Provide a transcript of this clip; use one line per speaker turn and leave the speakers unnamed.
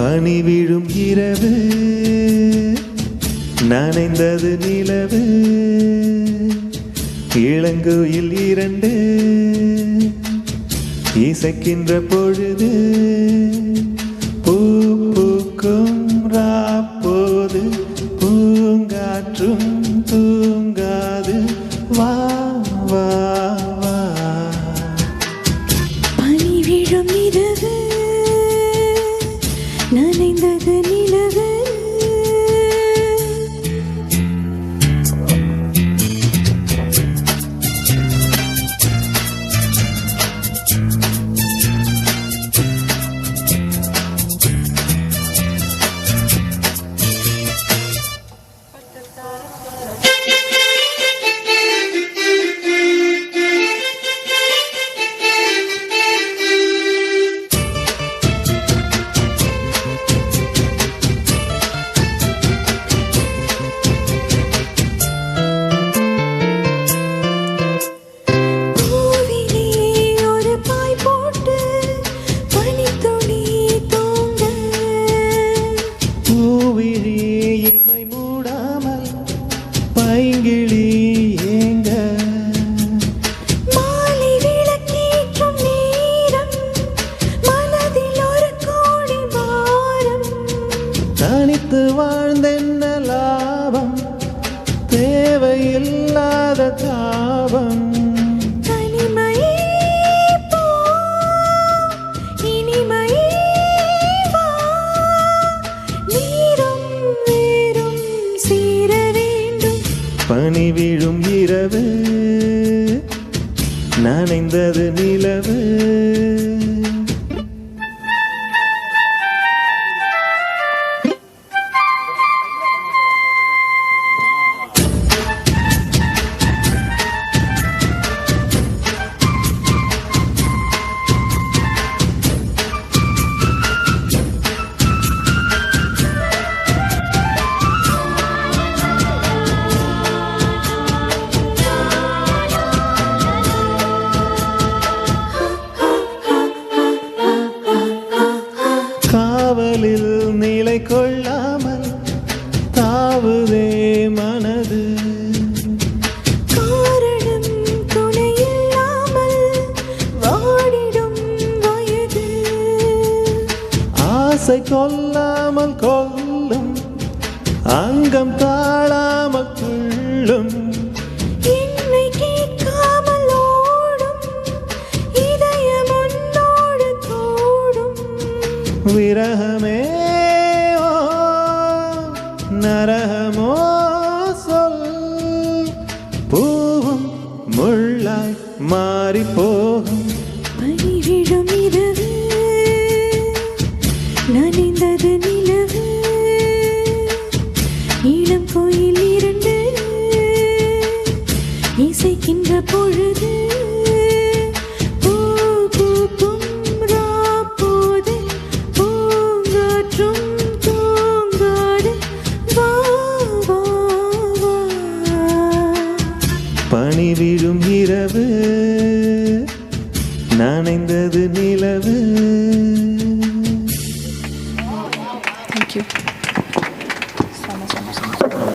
பனி விழும் இரவு நனைந்தது நிலவு இளங்குயில் இரண்டு இசைக்கின்ற பொழுது பூ பூக்கும் ராப்போது பூங்காற்றும் தூங்காது வா வா வா
பனி விழும் இரவு நனைந்தது நிலவு
பைங்கிளி ஏங்க
மாலை விளக்கேற்றும் நேரம் மனதில் ஒரு கோடி பாரம்
தனித்து வாழ்ந்தென்ன லாபம் தேவையில்லாத தாபம்
தனிமையே போ இனிமையே வா நீரும் வேரும் சேர வேண்டும்
பனி விழும் இரவு நனைந்தது நிலவு காவலில் நிலை கொள்ளாமல் தாவுதே மனது
காரணம் துணையில்லாமல் வாடிடும் வயது
ஆசை கொல்லாமல் கொல்லும் அங்கம் தாழாமல் துள்ளும்
என்னை கேட்காமல் ஓடும் இதயம் உன்னோடு தோடும்
விரகமே ஓ நரகமோ சொல் பூவும் முள்ளாய் மாறி போகும்
பனி விழும் இரவு நனைந்தது நிலவு இளம் கோயில் இரண்டு இசைக்கின்ற பொழுது பூ பூக்கும் ராப்போது பூங்காற்றும் தூங்காது வா வா வா
பனி விழும் இரவு நனைந்தது நிலவு.
Thank you.